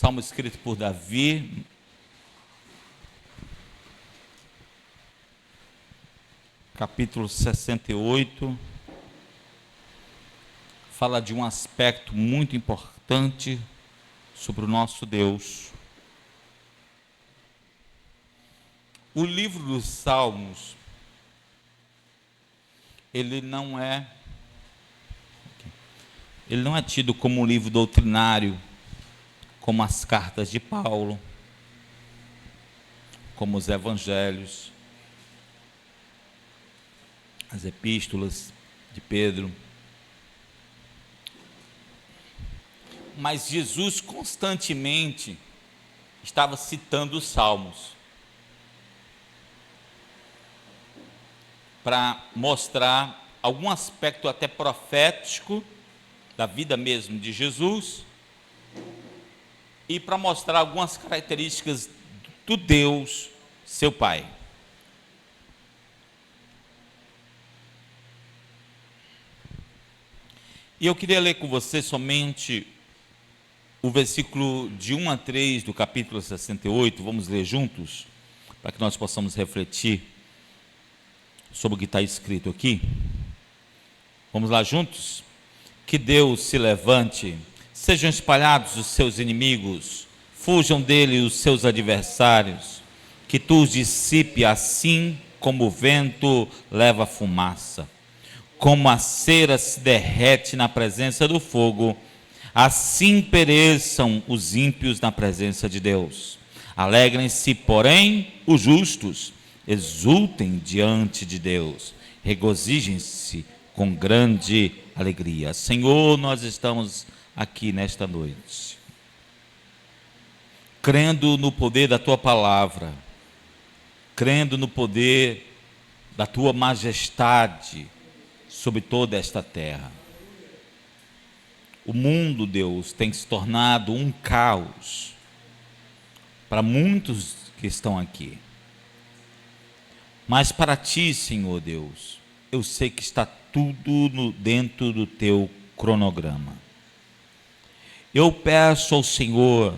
salmo escrito por Davi, capítulo 68, fala de um aspecto muito importante sobre o nosso Deus. O livro dos Salmos, ele não é tido como um livro doutrinário, como as cartas de Paulo, como os evangelhos, as epístolas de Pedro. Mas Jesus constantemente estava citando os salmos para mostrar algum aspecto até profético da vida mesmo de Jesus e para mostrar algumas características do Deus, seu Pai. E eu queria ler com você somente o versículo de 1 a 3 do capítulo 68, vamos ler juntos, para que nós possamos refletir sobre o que está escrito aqui. Vamos lá juntos? Que Deus se levante, sejam espalhados os seus inimigos, fujam dele os seus adversários, que tu os dissipe assim como o vento leva fumaça. Como a cera se derrete na presença do fogo, assim pereçam os ímpios na presença de Deus. Alegrem-se, porém, os justos, exultem diante de Deus, regozijem-se com grande alegria. Senhor, nós estamos aqui nesta noite, crendo no poder da Tua palavra, crendo no poder da Tua majestade sobre toda esta terra. O mundo, Deus, tem se tornado um caos para muitos que estão aqui. Mas para Ti, Senhor Deus, eu sei que está tudo dentro do Teu cronograma. Eu peço ao Senhor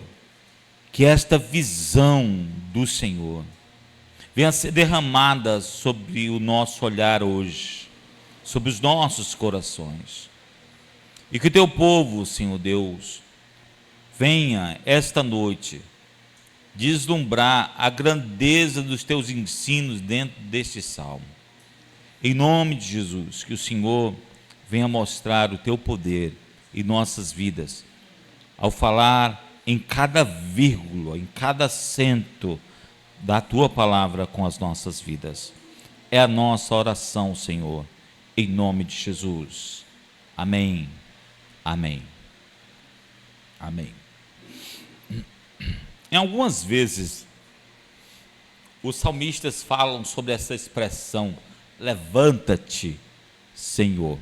que esta visão do Senhor venha a ser derramada sobre o nosso olhar hoje, sobre os nossos corações. E que o Teu povo, Senhor Deus, venha esta noite deslumbrar a grandeza dos Teus ensinos dentro deste salmo. Em nome de Jesus, que o Senhor venha mostrar o Teu poder em nossas vidas, ao falar em cada vírgula, em cada acento da Tua palavra com as nossas vidas. É a nossa oração, Senhor, em nome de Jesus. Amém. Amém. Amém. Em algumas vezes, os salmistas falam sobre essa expressão, levanta-te, Senhor.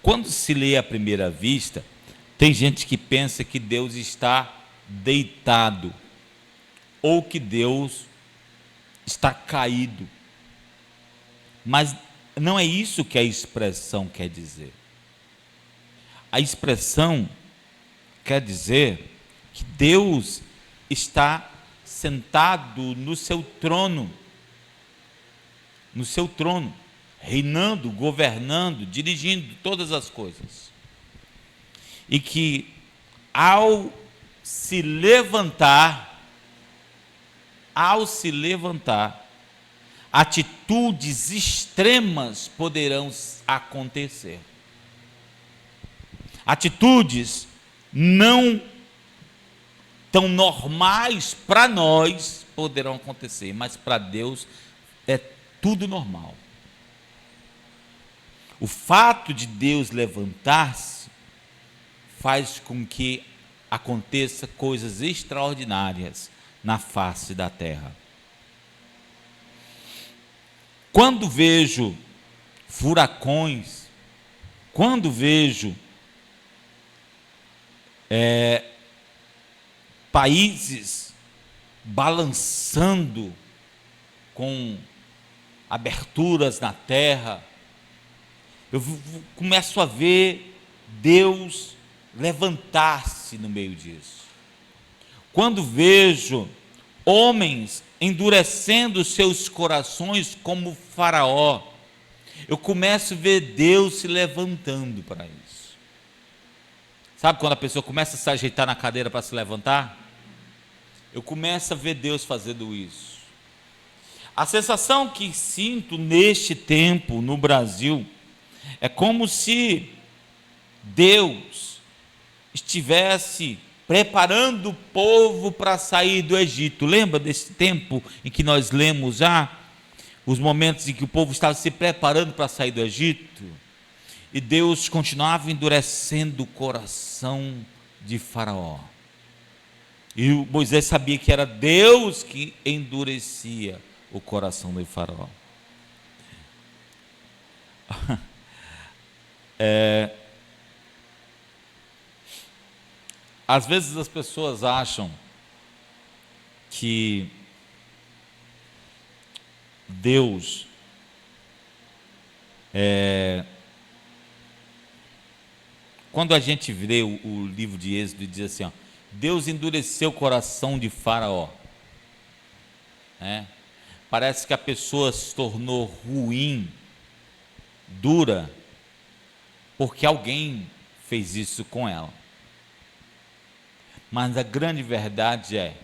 Quando se lê à primeira vista, tem gente que pensa que Deus está deitado, ou que Deus está caído. Mas não é isso que a expressão quer dizer. A expressão quer dizer que Deus está sentado no seu trono, reinando, governando, dirigindo todas as coisas. E que ao se levantar, atitudes extremas poderão acontecer. Atitudes não tão normais para nós poderão acontecer, mas para Deus é tudo normal. O fato de Deus levantar-se faz com que aconteça coisas extraordinárias na face da terra. Quando vejo furacões, quando vejo países balançando com aberturas na terra, eu começo a ver Deus levantar-se no meio disso. Quando vejo homens endurecendo seus corações como Faraó, eu começo a ver Deus se levantando para isso. Sabe quando a pessoa começa a se ajeitar na cadeira para se levantar? Eu começo a ver Deus fazendo isso. A sensação que sinto neste tempo no Brasil é como se Deus estivesse preparando o povo para sair do Egito. Lembra desse tempo em que nós lemos já os momentos em que o povo estava se preparando para sair do Egito? E Deus continuava endurecendo o coração de Faraó. E Moisés sabia que era Deus que endurecia o coração de Faraó. Às vezes as pessoas acham que Deus quando a gente lê o livro de Êxodo e diz assim, ó, Deus endureceu o coração de Faraó, parece que a pessoa se tornou ruim, dura, porque alguém fez isso com ela. Mas a grande verdade é,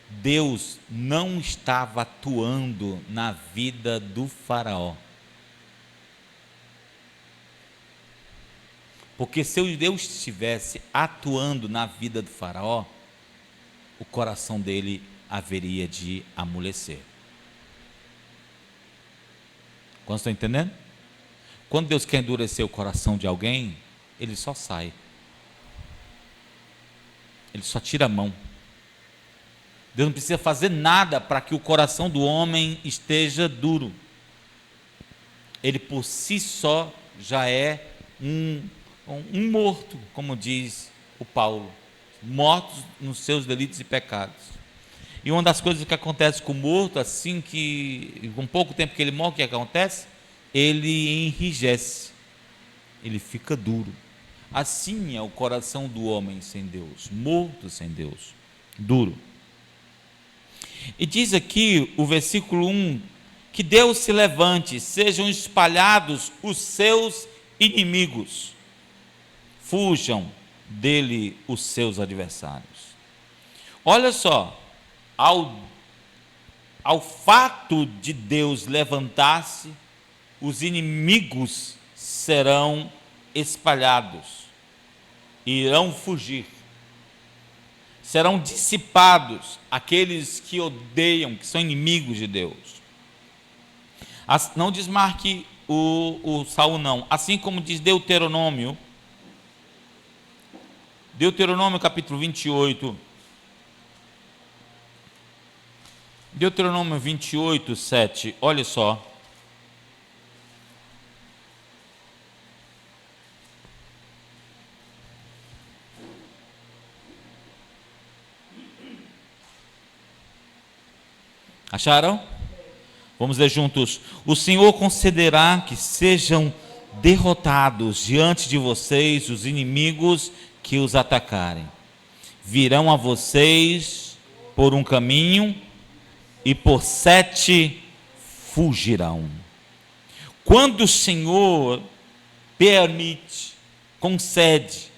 Deus não estava atuando na vida do Faraó. Porque se Deus estivesse atuando na vida do Faraó, o coração dele haveria de amolecer. Quando estão entendendo? Quando Deus quer endurecer o coração de alguém, ele só sai. Ele só tira a mão. Deus não precisa fazer nada para que o coração do homem esteja duro. Ele por si só já é um morto, como diz o Paulo, mortos nos seus delitos e pecados. E uma das coisas que acontece com o morto, assim que, com pouco tempo que ele morre, o que acontece? Ele enrijece, ele fica duro. Assim é o coração do homem sem Deus, morto sem Deus, duro. E diz aqui o versículo 1, que Deus se levante, sejam espalhados os seus inimigos, fujam dele os seus adversários. Olha só, ao fato de Deus levantar-se, os inimigos serão espalhados, irão fugir, serão dissipados aqueles que odeiam, que são inimigos de Deus. Não desmarque o Saul não, assim como diz Deuteronômio capítulo 28, Deuteronômio 28, 7, olha só. Acharam? Vamos ler juntos. O Senhor concederá que sejam derrotados diante de vocês os inimigos que os atacarem. Virão a vocês por um caminho e por 7 fugirão. Quando o Senhor permite, concede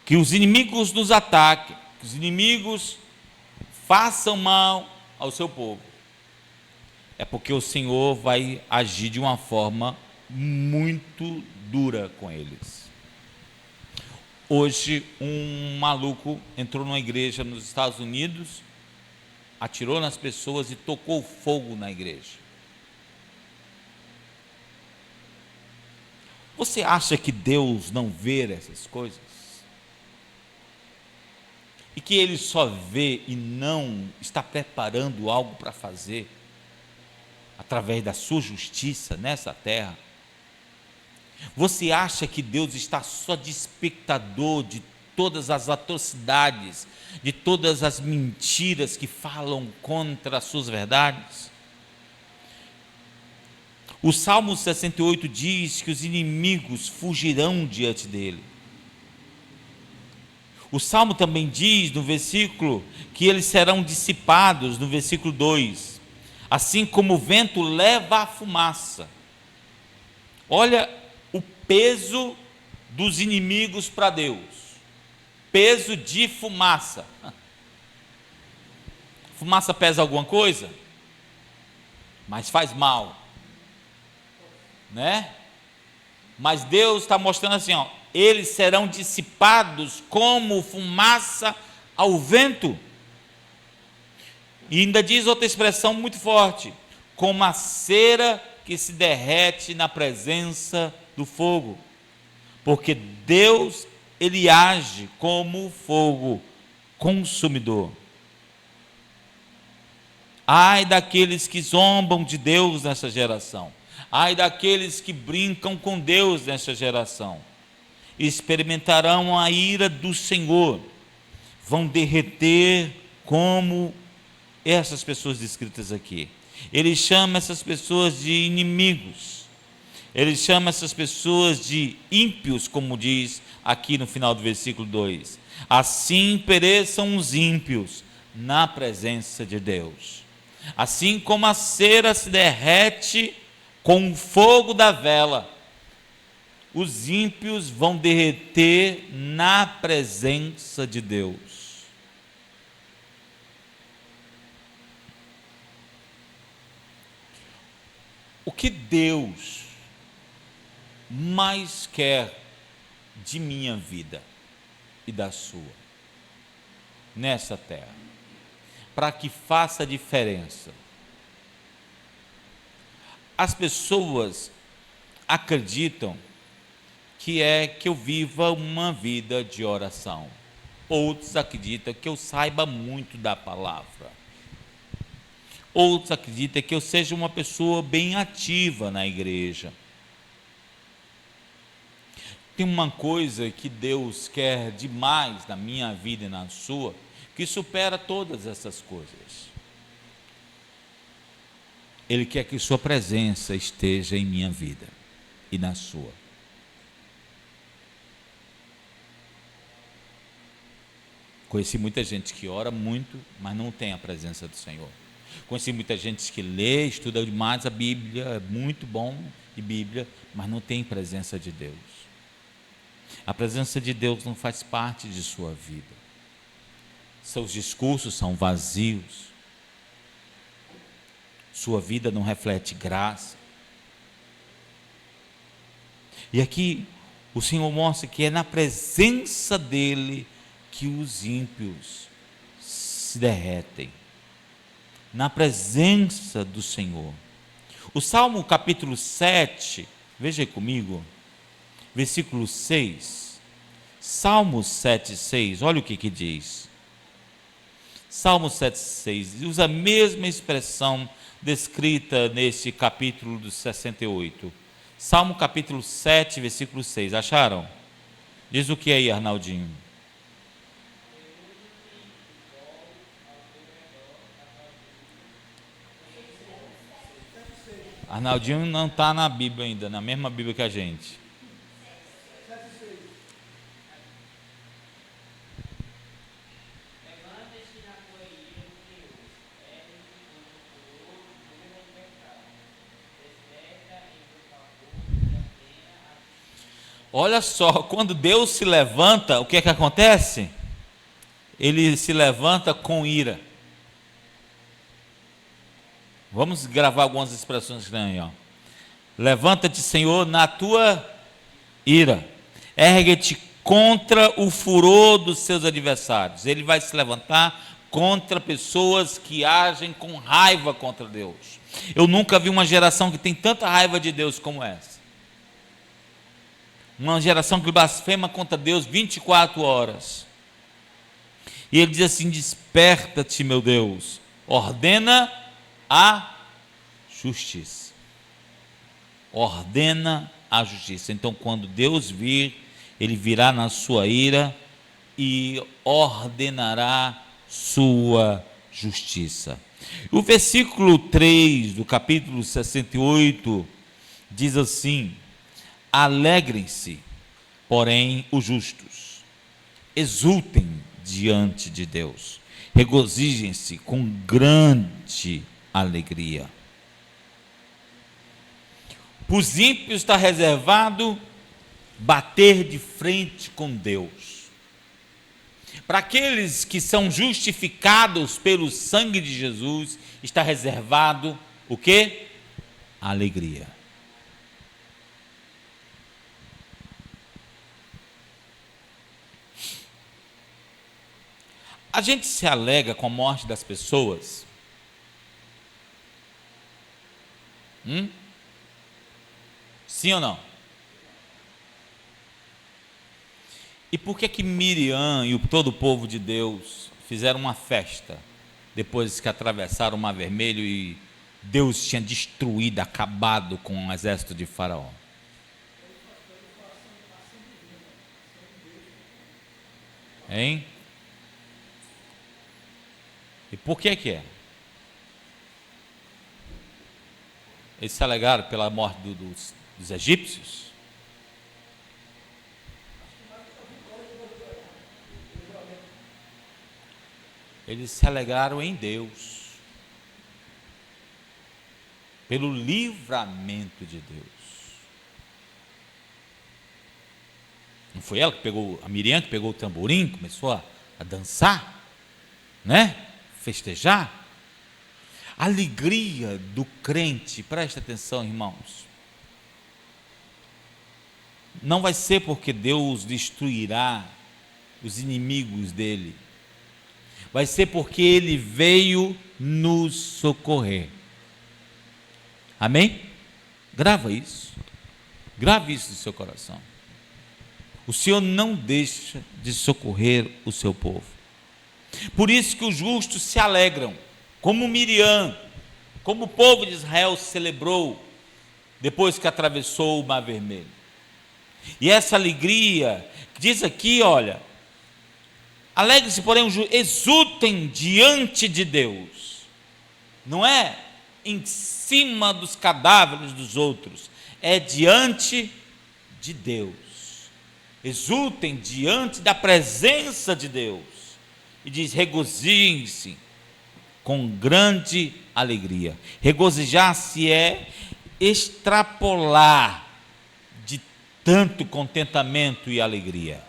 que os inimigos nos ataquem, que os inimigos façam mal ao seu povo, é porque o Senhor vai agir de uma forma muito dura com eles. Hoje um maluco entrou numa igreja nos Estados Unidos, atirou nas pessoas e tocou fogo na igreja. Você acha que Deus não vê essas coisas? E que Ele só vê e não está preparando algo para fazer através da sua justiça nessa terra? Você acha que Deus está só de espectador de todas as atrocidades, de todas as mentiras que falam contra as suas verdades? O Salmo 68 diz que os inimigos fugirão diante dele. O Salmo também diz no versículo que eles serão dissipados, no versículo 2, assim como o vento leva a fumaça. Olha o peso dos inimigos para Deus, peso de fumaça. Fumaça pesa alguma coisa? Mas faz mal, né? Mas Deus está mostrando assim, ó, eles serão dissipados como fumaça ao vento. E ainda diz outra expressão muito forte, como a cera que se derrete na presença do fogo. Porque Deus, ele age como fogo consumidor. Ai daqueles que zombam de Deus nessa geração. Ai daqueles que brincam com Deus nessa geração. Experimentarão a ira do Senhor. Vão derreter como essas pessoas descritas aqui. Ele chama essas pessoas de inimigos. Ele chama essas pessoas de ímpios, como diz aqui no final do versículo 2. Assim pereçam os ímpios na presença de Deus. Assim como a cera se derrete com o fogo da vela, os ímpios vão derreter na presença de Deus. O que Deus mais quer de minha vida e da sua nessa terra, para que faça diferença? As pessoas acreditam que eu viva uma vida de oração. Outros acreditam que eu saiba muito da palavra. Outros acreditam que eu seja uma pessoa bem ativa na igreja. Tem uma coisa que Deus quer demais na minha vida e na sua, que supera todas essas coisas. Ele quer que sua presença esteja em minha vida e na sua. Conheci muita gente que ora muito, mas não tem a presença do Senhor. Conheci muita gente que lê, estuda demais a Bíblia, é muito bom de Bíblia, mas não tem presença de Deus. A presença de Deus não faz parte de sua vida. Seus discursos são vazios. Sua vida não reflete graça. E aqui o Senhor mostra que é na presença dele que os ímpios se derretem. Na presença do Senhor. O Salmo capítulo 7, veja aí comigo, versículo 6. Salmo 7, 6, olha o que diz. Salmo 7, 6, usa a mesma expressão descrita nesse capítulo do 68. Salmo capítulo 7, versículo 6, acharam? Diz o que aí, Arnaldinho? Arnaldinho não está na Bíblia ainda, na mesma Bíblia que a gente. Olha só, quando Deus se levanta, o que é que acontece? Ele se levanta com ira. Vamos gravar algumas expressões aí, ó. Levanta-te, Senhor, na tua ira. Ergue-te contra o furor dos seus adversários. Ele vai se levantar contra pessoas que agem com raiva contra Deus. Eu nunca vi uma geração que tem tanta raiva de Deus como essa. Uma geração que blasfema contra Deus 24 horas. E ele diz assim: desperta-te, meu Deus, ordena a justiça. Ordena a justiça. Então, quando Deus vir, ele virá na sua ira e ordenará sua justiça. O versículo 3 do capítulo 68 diz assim: alegrem-se, porém, os justos, exultem diante de Deus, regozijem-se com grande alegria. Para os ímpios está reservado bater de frente com Deus. Para aqueles que são justificados pelo sangue de Jesus, está reservado o quê? A alegria. A gente se alegra com a morte das pessoas? Sim ou não? E por que Miriam e todo o povo de Deus fizeram uma festa depois que atravessaram o Mar Vermelho e Deus tinha destruído, acabado com o exército de Faraó? Hein? E por que é? Eles se alegraram pela morte dos egípcios? Eles se alegraram em Deus, pelo livramento de Deus. Não foi ela que pegou, a Miriam que pegou o tamborim, começou a dançar, né? Festejar. A alegria do crente, presta atenção, irmãos, não vai ser porque Deus destruirá os inimigos dele, vai ser porque ele veio nos socorrer. Amém? Grava isso no seu coração. O Senhor não deixa de socorrer o seu povo. Por isso que os justos se alegram, como Miriam, como o povo de Israel celebrou depois que atravessou o Mar Vermelho. E essa alegria, diz aqui, olha, alegre-se, porém, exultem diante de Deus. Não é em cima dos cadáveres dos outros, é diante de Deus. Exultem diante da presença de Deus. E diz: regozijem-se com grande alegria. Regozijar-se é extrapolar de tanto contentamento e alegria.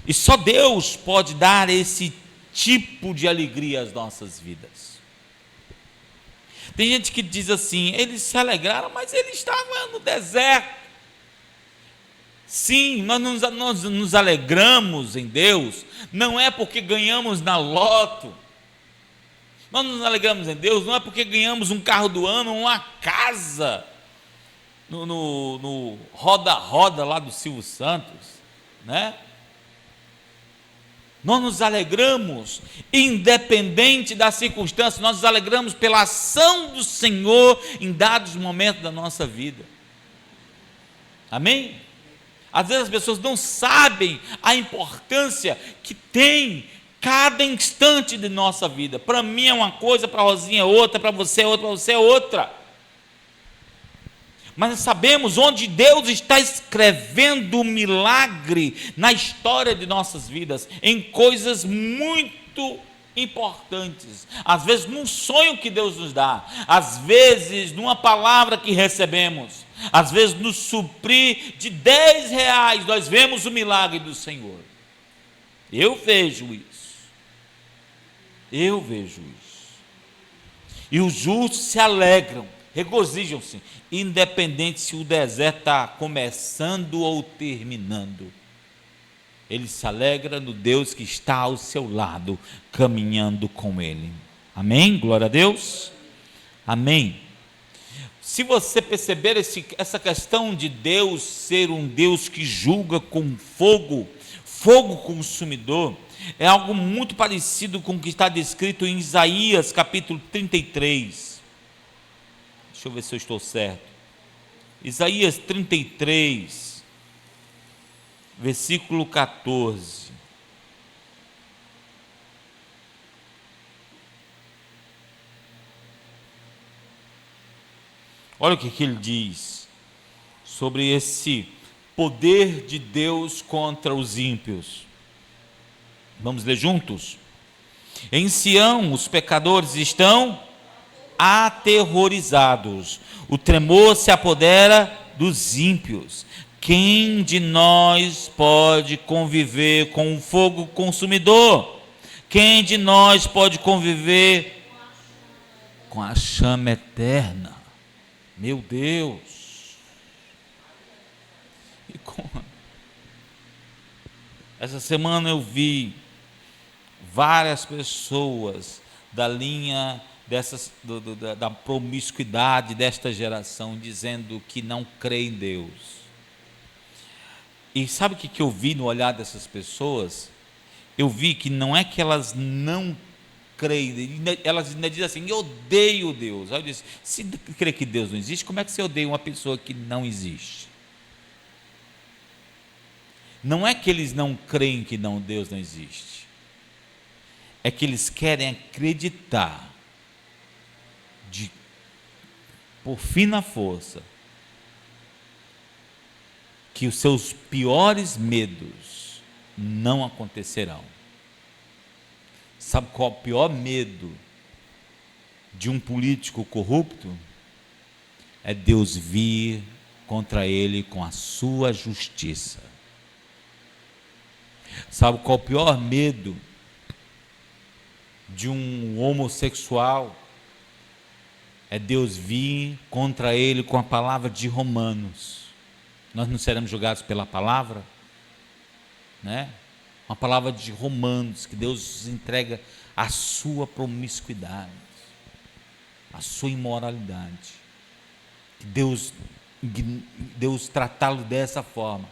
E só Deus pode dar esse tipo de alegria às nossas vidas. Tem gente que diz assim: eles se alegraram, mas eles estavam no deserto. Sim, nós nos alegramos em Deus, não é porque ganhamos na loto. Nós nos alegramos em Deus, não é porque ganhamos um carro do ano, uma casa no roda-roda lá do Silvio Santos, né? Nós nos alegramos, independente da circunstância, nós nos alegramos pela ação do Senhor em dados momentos da nossa vida. Amém? Às vezes as pessoas não sabem a importância que tem cada instante de nossa vida. Para mim é uma coisa, para a Rosinha é outra, para você é outra, para você é outra. Mas sabemos onde Deus está escrevendo o milagre na história de nossas vidas, em coisas muito importantes. Às vezes num sonho que Deus nos dá, às vezes numa palavra que recebemos, às vezes no suprir de 10 reais, nós vemos o milagre do Senhor. Eu vejo isso. E os justos se alegram, regozijam-se, independente se o deserto está começando ou terminando. Ele se alegra no Deus que está ao seu lado, caminhando com ele. Amém? Glória a Deus. Amém. Se você perceber essa questão de Deus ser um Deus que julga com fogo consumidor, é algo muito parecido com o que está descrito em Isaías capítulo 33. Deixa eu ver se eu estou certo. Isaías 33, versículo 14. Olha o que ele diz sobre esse poder de Deus contra os ímpios. Vamos ler juntos? Em Sião, os pecadores estão aterrorizados, o tremor se apodera dos ímpios. Quem de nós pode conviver com um fogo consumidor? Quem de nós pode conviver com a chama eterna? Meu Deus! Essa semana eu vi várias pessoas da linha da promiscuidade desta geração dizendo que não crê em Deus. E sabe o que eu vi no olhar dessas pessoas? Eu vi que não é que elas não creem, elas ainda dizem assim: eu odeio Deus. Aí eu disse: se crê que Deus não existe, como é que você odeia uma pessoa que não existe? Não é que eles não creem que Deus não existe, é que eles querem acreditar por fim na força que os seus piores medos não acontecerão. Sabe qual é o pior medo de um político corrupto? É Deus vir contra ele com a sua justiça. Sabe qual é o pior medo de um homossexual? É Deus vir contra ele com a palavra de Romanos. Nós não seremos julgados pela palavra, né? Uma palavra de Romanos, que Deus entrega a sua promiscuidade, a sua imoralidade, que Deus tratá-lo dessa forma.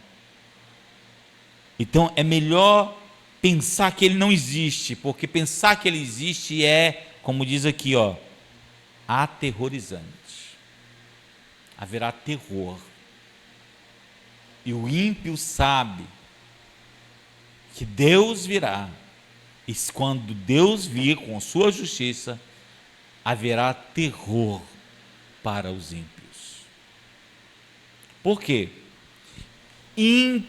Então é melhor pensar que ele não existe, porque pensar que ele existe é, como diz aqui, aterrorizante. Haverá terror. E o ímpio sabe que Deus virá, e quando Deus vir com a sua justiça, haverá terror para os ímpios. Por quê? Ímpio,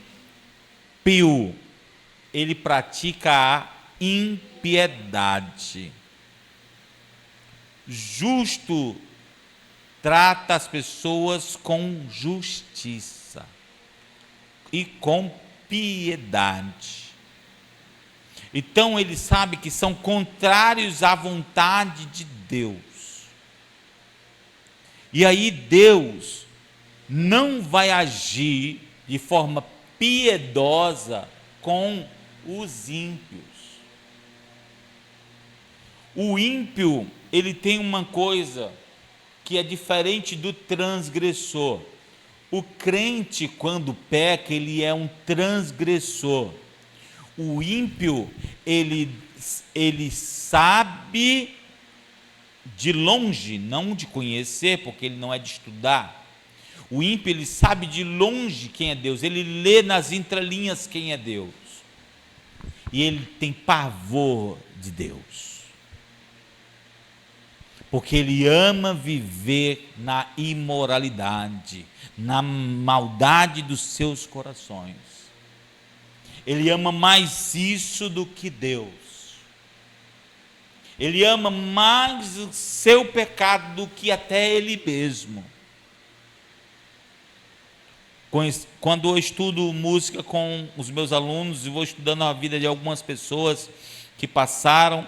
ele pratica a impiedade. Justo trata as pessoas com justiça e com piedade. Então ele sabe que são contrários à vontade de Deus. E aí Deus não vai agir de forma piedosa com os ímpios. O ímpio, ele tem uma coisa que é diferente do transgressor. O crente, quando peca, ele é um transgressor. O ímpio, ele sabe de longe, não de conhecer, porque ele não é de estudar. O ímpio, ele sabe de longe quem é Deus, ele lê nas entrelinhas quem é Deus. E ele tem pavor de Deus. Porque ele ama viver na imoralidade, na maldade dos seus corações. Ele ama mais isso do que Deus. Ele ama mais o seu pecado do que até ele mesmo. Quando eu estudo música com os meus alunos, e vou estudando a vida de algumas pessoas que passaram,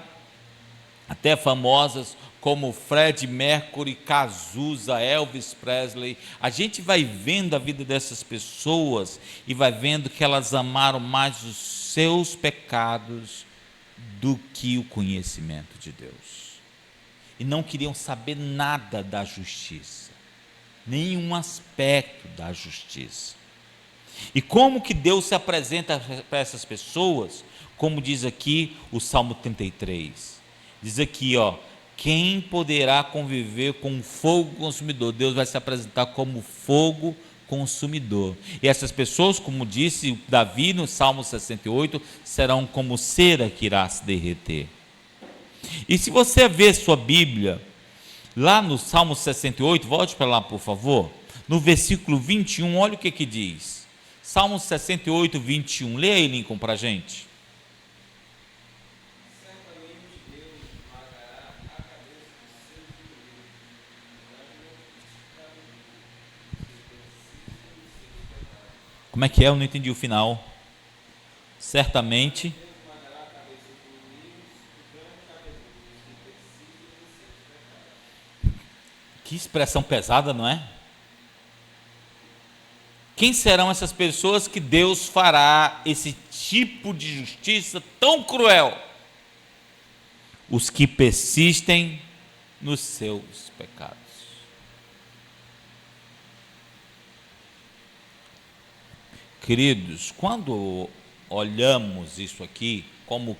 até famosas, como Fred Mercury, Cazuza, Elvis Presley, a gente vai vendo a vida dessas pessoas e vai vendo que elas amaram mais os seus pecados do que o conhecimento de Deus. E não queriam saber nada da justiça, nenhum aspecto da justiça. E como que Deus se apresenta para essas pessoas? Como diz aqui o Salmo 33. Diz aqui, quem poderá conviver com um fogo consumidor? Deus vai se apresentar como fogo consumidor. E essas pessoas, como disse Davi no Salmo 68, serão como cera que irá se derreter. E se você ver sua Bíblia, Lá no Salmo 68, volte para lá, por favor. No versículo 21, olha o que diz. Salmo 68, 21. Leia aí, Lincoln, para a gente. Como é que é? Eu não entendi o final. Certamente. Que expressão pesada, não é? Quem serão essas pessoas que Deus fará esse tipo de justiça tão cruel? Os que persistem nos seus pecados. Queridos, quando olhamos isso aqui, como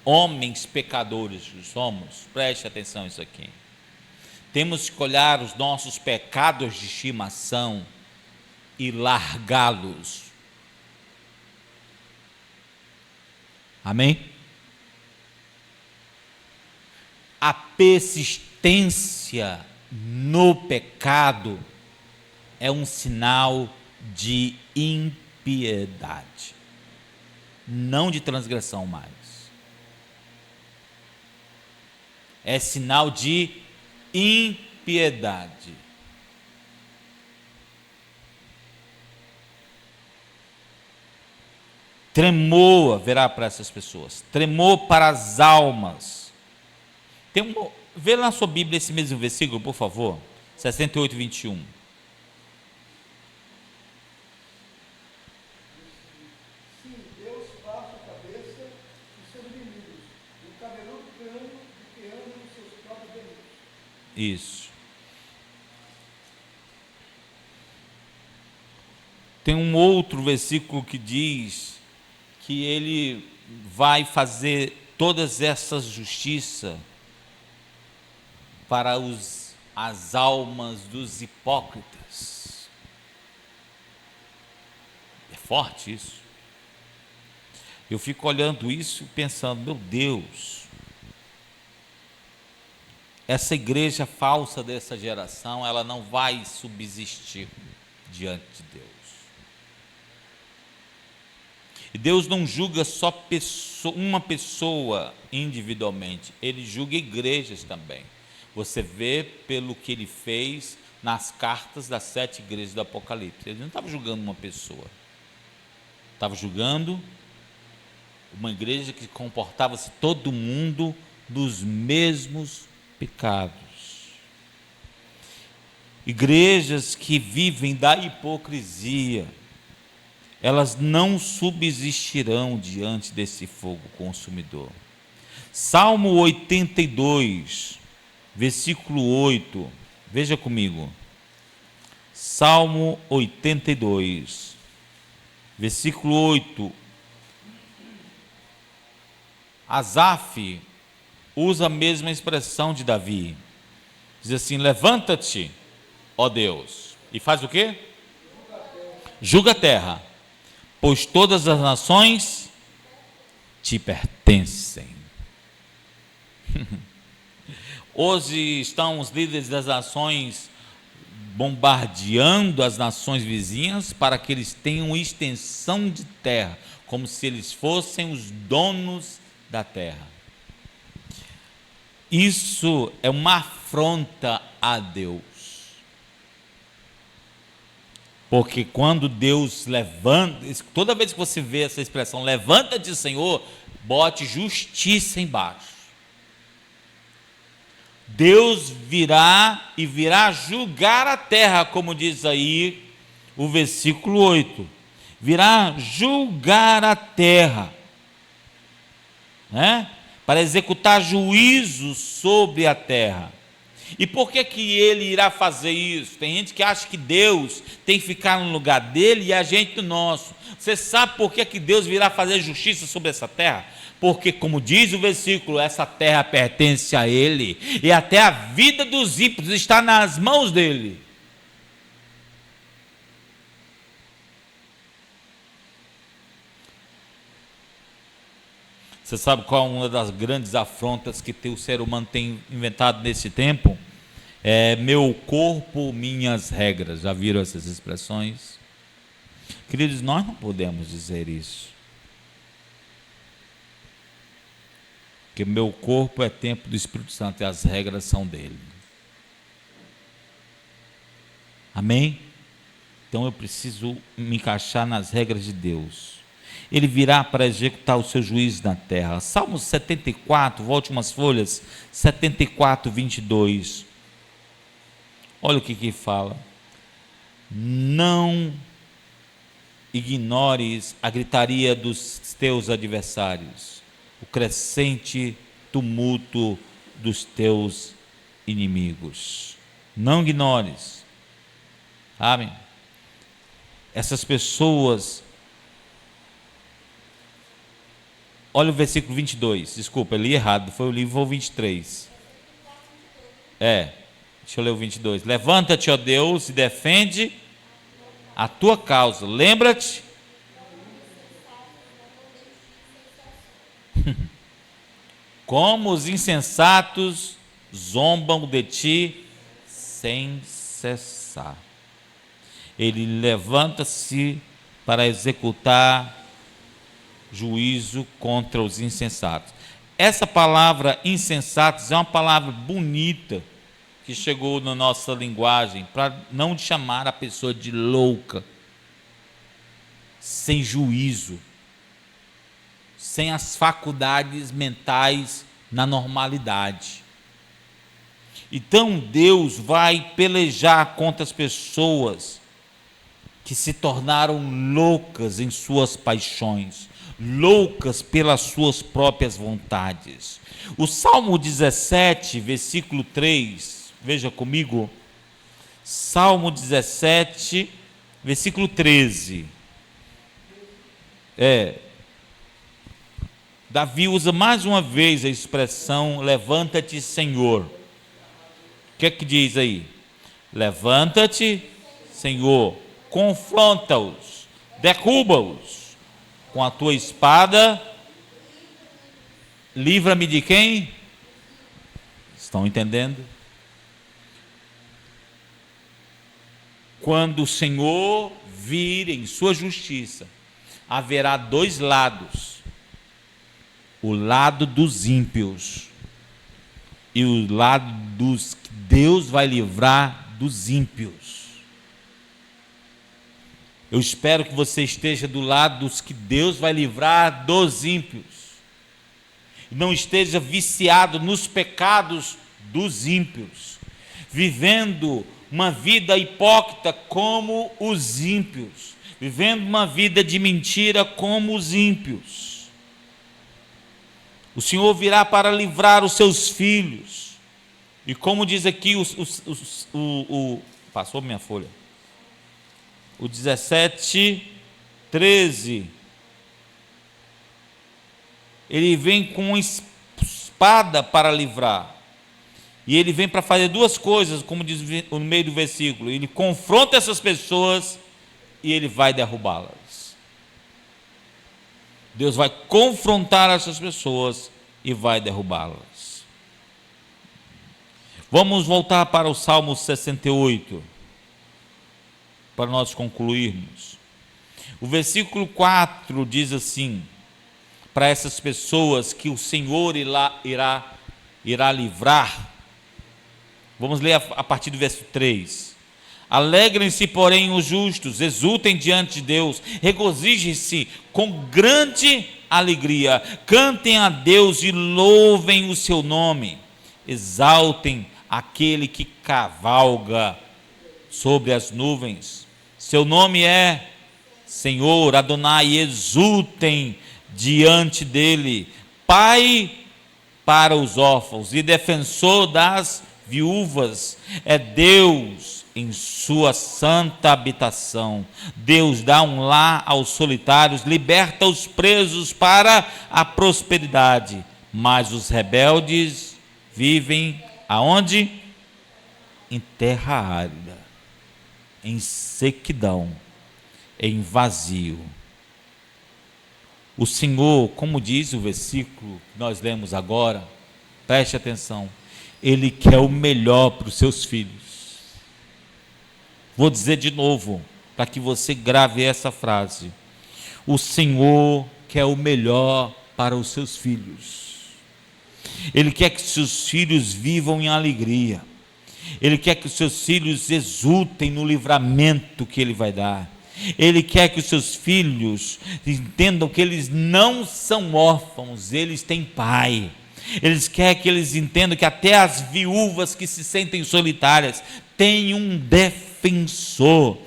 homens pecadores que somos, preste atenção nisso aqui. Temos que olhar os nossos pecados de estimação e largá-los. Amém? A persistência no pecado é um sinal de impiedade, não de transgressão mais. É sinal de impiedade. Tremor haverá para essas pessoas, tremor para as almas. Vê na sua Bíblia esse mesmo versículo, por favor, 68, 21. Sim, Deus baixa a cabeça dos seus inimigos, e o cabeludo crânio do que anda nos seus próprios delitos. Isso. Tem um outro versículo que diz que ele vai fazer todas essas justiças para as almas dos hipócritas. É forte isso. Eu fico olhando isso pensando, meu Deus, essa igreja falsa dessa geração, ela não vai subsistir diante de Deus. E Deus não julga só uma pessoa individualmente, Ele julga igrejas também. Você vê pelo que Ele fez nas cartas das 7 igrejas do Apocalipse. Ele não estava julgando uma pessoa, estava julgando uma igreja que comportava-se todo mundo dos mesmos pecados. Igrejas que vivem da hipocrisia, elas não subsistirão diante desse fogo consumidor. Salmo 82, versículo 8, veja comigo. Salmo 82, versículo 8. Asaf usa a mesma expressão de Davi. Diz assim: levanta-te, ó Deus, e faz o quê? Julga a terra, pois todas as nações te pertencem. Hoje estão os líderes das nações bombardeando as nações vizinhas para que eles tenham extensão de terra, como se eles fossem os donos da terra. Isso é uma afronta a Deus. Porque quando Deus levanta, toda vez que você vê essa expressão, levanta-te, Senhor, bote justiça embaixo. Deus virá e virá julgar a terra, como diz aí o versículo 8. Virá julgar a terra, né? Para executar juízo sobre a terra. E por que ele irá fazer isso? Tem gente que acha que Deus tem que ficar no lugar dele e a gente no nosso. Você sabe por que Deus virá fazer justiça sobre essa terra? Porque, como diz o versículo, essa terra pertence a ele, e até a vida dos ímpios está nas mãos dele. Você Você sabe qual é uma das grandes afrontas que o ser humano tem inventado nesse tempo? É meu corpo, minhas regras. Já viram essas expressões? Queridos, nós não podemos dizer isso. Porque meu corpo é templo do Espírito Santo e as regras são dele. Amém? Então eu preciso me encaixar nas regras de Deus. Ele virá para executar o seu juízo na terra. Salmos 74, volte umas folhas, 74, 22. Olha o que fala. Não ignores a gritaria dos teus adversários, o crescente tumulto dos teus inimigos. Não ignores. Amém? Essas pessoas. Olha o versículo 22. Desculpa, eu li errado. Foi o livro 23. Deixa eu ler o 22. Levanta-te, ó Deus, e defende a tua causa. Lembra-te. Como os insensatos zombam de ti sem cessar. Ele levanta-se para executar juízo contra os insensatos. Essa palavra insensatos é uma palavra bonita que chegou na nossa linguagem para não chamar a pessoa de louca, sem juízo, sem as faculdades mentais na normalidade. Então Deus vai pelejar contra as pessoas que se tornaram loucas em suas paixões, loucas pelas suas próprias vontades. O Salmo 17, versículo 3, veja comigo, Salmo 17, versículo 13. Davi usa mais uma vez a expressão levanta-te, Senhor. O que é que diz aí? Levanta-te, Senhor, confronta-os, derruba-os com a tua espada, livra-me de quem? Estão entendendo? Quando o Senhor vir em sua justiça, haverá dois lados: o lado dos ímpios e o lado dos que Deus vai livrar dos ímpios. Eu espero que você esteja do lado dos que Deus vai livrar dos ímpios. Não esteja viciado nos pecados dos ímpios, vivendo uma vida hipócrita como os ímpios, vivendo uma vida de mentira como os ímpios. O Senhor virá para livrar os seus filhos. E como diz aqui passou minha folha. O 17, 13. Ele vem com espada para livrar. E ele vem para fazer duas coisas, como diz no meio do versículo. Ele confronta essas pessoas e ele vai derrubá-las. Deus vai confrontar essas pessoas e vai derrubá-las. Vamos voltar para o Salmo 68, para nós concluirmos. O versículo 4 diz assim, para essas pessoas que o Senhor irá livrar. Vamos ler a partir do verso 3. Alegrem-se, porém, os justos, exultem diante de Deus, regozijem-se com grande alegria, cantem a Deus e louvem o seu nome, exaltem aquele que cavalga sobre as nuvens, seu nome é Senhor, Adonai, exultem diante dele, Pai para os órfãos e defensor das viúvas, é Deus em sua santa habitação. Deus dá um lar aos solitários, liberta os presos para a prosperidade, mas os rebeldes vivem aonde? Em terra árida, em sequidão, em vazio. O Senhor, como diz o versículo que nós lemos agora, preste atenção, Ele quer o melhor para os seus filhos. Vou dizer de novo, para que você grave essa frase. O Senhor quer o melhor para os seus filhos. Ele quer que seus filhos vivam em alegria. Ele quer que os seus filhos exultem no livramento que Ele vai dar. Ele quer que os seus filhos entendam que eles não são órfãos, eles têm pai. Eles querem que eles entendam que até as viúvas que se sentem solitárias têm um defensor.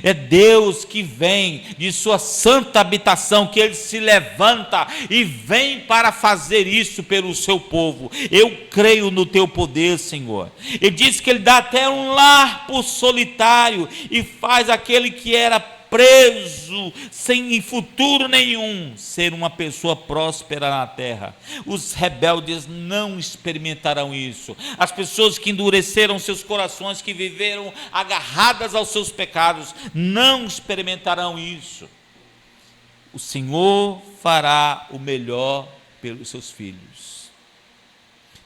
É Deus que vem de sua santa habitação, que Ele se levanta e vem para fazer isso pelo seu povo. Eu creio no teu poder, Senhor. Ele diz que Ele dá até um lar por solitário e faz aquele que era preso, sem futuro nenhum, ser uma pessoa próspera na terra. Os rebeldes não experimentarão isso. As pessoas que endureceram seus corações, que viveram agarradas aos seus pecados, não experimentarão isso. O Senhor fará o melhor pelos seus filhos.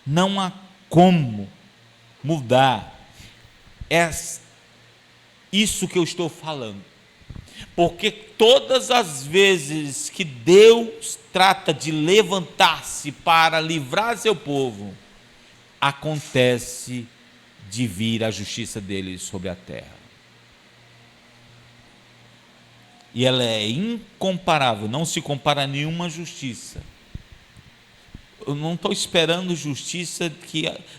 Não há como mudar isso que eu estou falando. Porque todas as vezes que Deus trata de levantar-se para livrar seu povo, acontece de vir a justiça dele sobre a terra. E ela é incomparável, não se compara a nenhuma justiça. Eu não estou esperando justiça,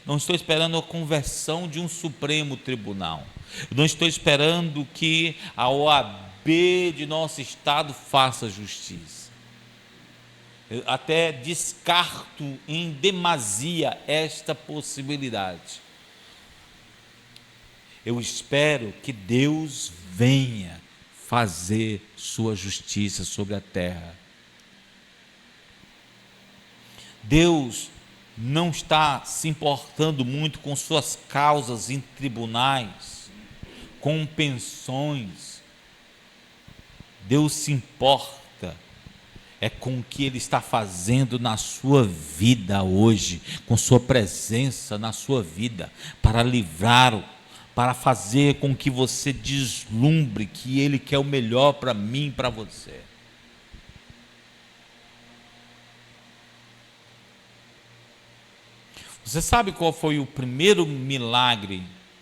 não estou esperando a conversão de um Supremo Tribunal. Eu não estou esperando que a OAB de nosso estado faça justiça. Eu até descarto em demasia esta possibilidade. Eu espero que Deus venha fazer sua justiça sobre a terra. Deus não está se importando muito com suas causas em tribunais, com pensões. Deus se importa com o que Ele está fazendo na sua vida hoje, com sua presença na sua vida, para livrá-lo, para fazer com que você deslumbre que Ele quer o melhor para mim e para você. Você sabe qual foi o primeiro milagre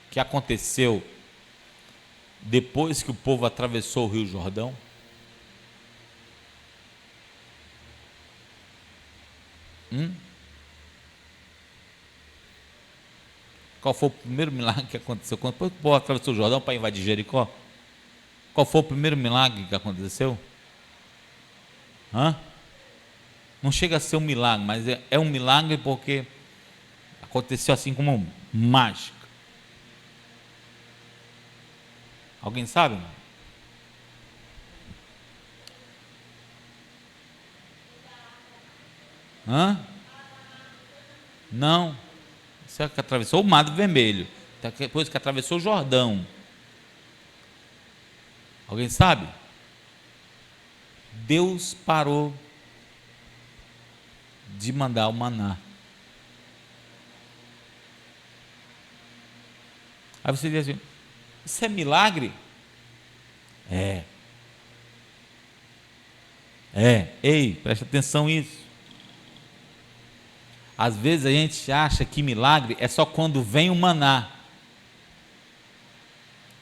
que aconteceu depois que o povo atravessou o Rio Jordão? Qual foi o primeiro milagre que aconteceu? Quando o povo atravessou o Jordão para invadir Jericó? Qual foi o primeiro milagre que aconteceu? Não chega a ser um milagre, mas é um milagre porque aconteceu assim como mágica. Alguém sabe? Não. Você que atravessou o Mar Vermelho, depois que atravessou o Jordão. Alguém sabe? Deus parou de mandar o maná. Aí você diz assim: isso é milagre? Ei, presta atenção nisso. Às vezes a gente acha que milagre é só quando vem o maná.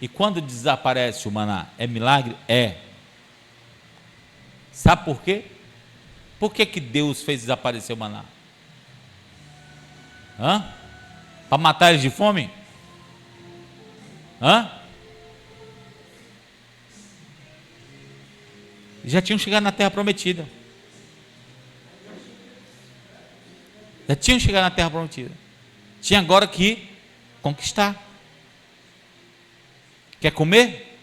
E quando desaparece o maná, é milagre? Sabe por quê? Por que Deus fez desaparecer o maná? Para matar eles de fome? Já tinham chegado na terra prometida. Tinha agora que conquistar. Quer comer?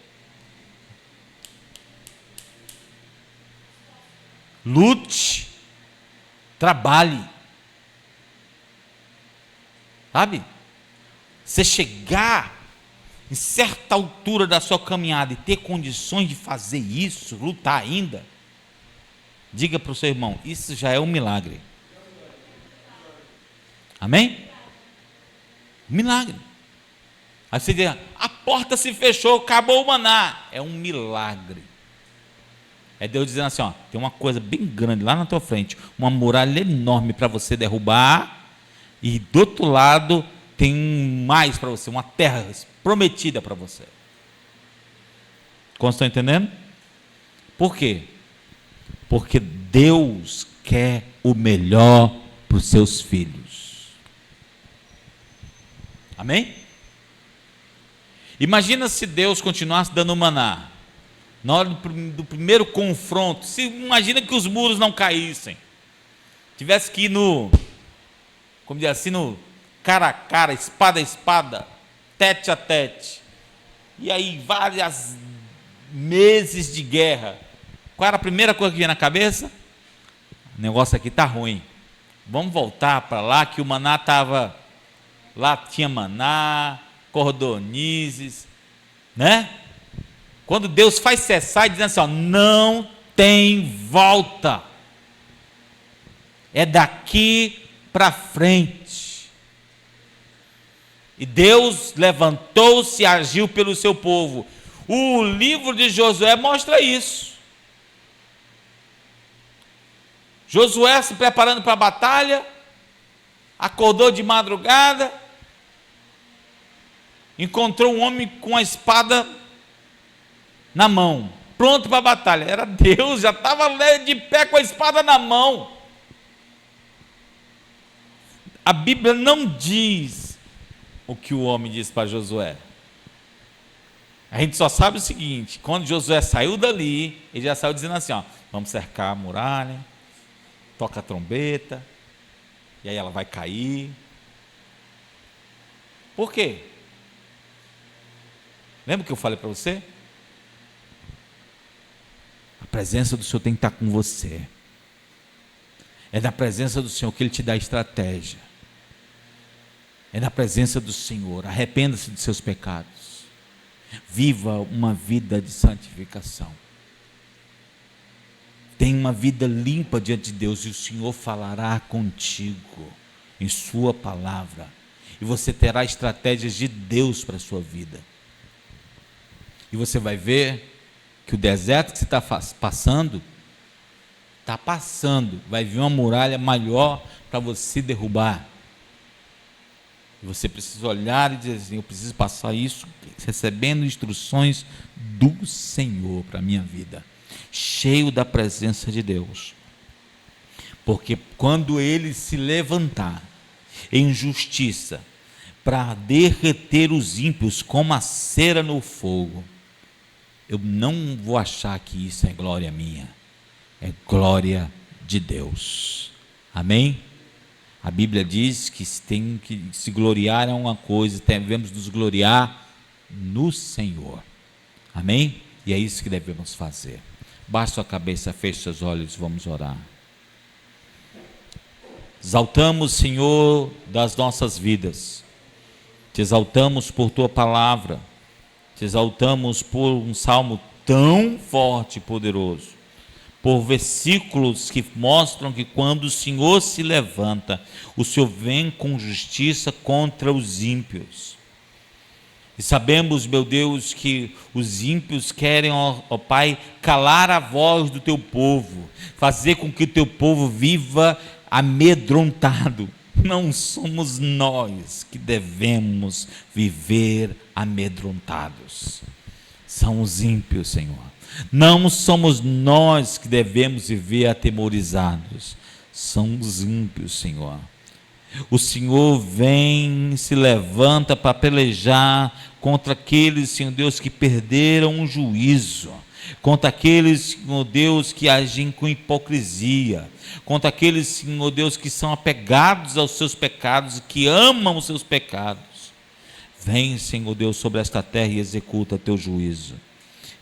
Lute, trabalhe. Sabe? Você chegar em certa altura da sua caminhada e ter condições de fazer isso, lutar ainda, Diga para o seu irmão, isso já é um milagre. Amém? Milagre. Aí você diz, a porta se fechou, acabou o maná. É um milagre. É Deus dizendo assim, ó, tem uma coisa bem grande lá na tua frente, uma muralha enorme para você derrubar, e do outro lado tem mais para você, uma terra prometida para você. Como estão entendendo? Por quê? Porque Deus quer o melhor para os seus filhos. Amém? Imagina se Deus continuasse dando maná. Na hora do primeiro confronto, imagina que os muros não caíssem. Tivesse que ir como dizer assim, no cara a cara, espada a espada, tete a tete. E aí vários meses de guerra. Qual era a primeira coisa que vinha na cabeça? O negócio aqui está ruim. Vamos voltar para lá que o maná estava... Lá tinha maná, cordonizes, né? Quando Deus faz cessar e dizendo assim, ó, não tem volta. É daqui para frente. E Deus levantou-se e agiu pelo seu povo. O livro de Josué mostra isso. Josué se preparando para a batalha, acordou de madrugada, encontrou um homem com a espada na mão, pronto para a batalha. Era Deus, já estava de pé com a espada na mão. A Bíblia não diz o que o homem disse para Josué. A gente só sabe o seguinte: quando Josué saiu dali, ele já saiu dizendo assim, ó, vamos cercar a muralha, toca a trombeta, e aí ela vai cair. Por quê? Lembra que eu falei para você? A presença do Senhor tem que estar com você. É na presença do Senhor que Ele te dá estratégia. É na presença do Senhor. Arrependa-se de seus pecados. Viva uma vida de santificação. Tenha uma vida limpa diante de Deus, e o Senhor falará contigo em sua palavra, e você terá estratégias de Deus para a sua vida. E você vai ver que o deserto que você está passando, vai vir uma muralha maior para você derrubar. E você precisa olhar e dizer assim, eu preciso passar isso, recebendo instruções do Senhor para a minha vida, cheio da presença de Deus. Porque quando Ele se levantar em justiça para derreter os ímpios como a cera no fogo, eu não vou achar que isso é glória minha, é glória de Deus. Amém? A Bíblia diz que tem que se gloriar em uma coisa, devemos nos gloriar no Senhor. Amém? E é isso que devemos fazer. Baixe sua cabeça, feche seus olhos, vamos orar. Exaltamos, Senhor, das nossas vidas. Te exaltamos por Tua palavra. Te exaltamos por um salmo tão forte e poderoso. Por versículos que mostram que quando o Senhor se levanta, o Senhor vem com justiça contra os ímpios. E sabemos, meu Deus, que os ímpios querem, ó Pai, calar a voz do Teu povo, fazer com que o Teu povo viva amedrontado. Não somos nós que devemos viver amedrontados, são os ímpios, Senhor. Não somos nós que devemos viver atemorizados, são os ímpios, Senhor. O Senhor vem, se levanta para pelejar contra aqueles, Senhor Deus, que perderam o juízo, contra aqueles, Senhor Deus, que agem com hipocrisia, contra aqueles, Senhor Deus, que são apegados aos seus pecados, que amam os seus pecados. Vem, Senhor Deus, sobre esta terra e executa teu juízo,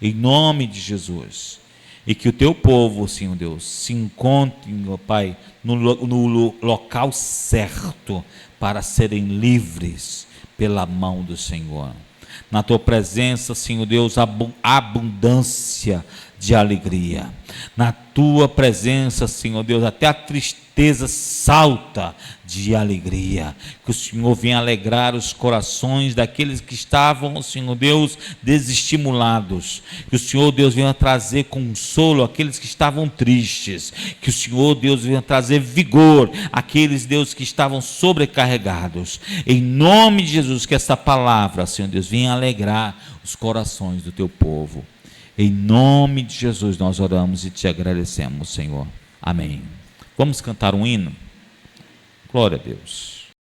em nome de Jesus. E que o teu povo, Senhor Deus, se encontre, meu Pai, no local certo para serem livres pela mão do Senhor. Na tua presença, Senhor Deus, abundância de alegria. Na tua presença, Senhor Deus, até a tristeza salta de alegria. Que o Senhor venha alegrar os corações daqueles que estavam, Senhor Deus, desestimulados. Que o Senhor, Deus, venha trazer consolo àqueles que estavam tristes. Que o Senhor, Deus, venha trazer vigor àqueles, Deus, que estavam sobrecarregados. Em nome de Jesus, que essa palavra, Senhor Deus, venha alegrar os corações do teu povo. Em nome de Jesus nós oramos e te agradecemos, Senhor. Amém. Vamos cantar um hino? Glória a Deus.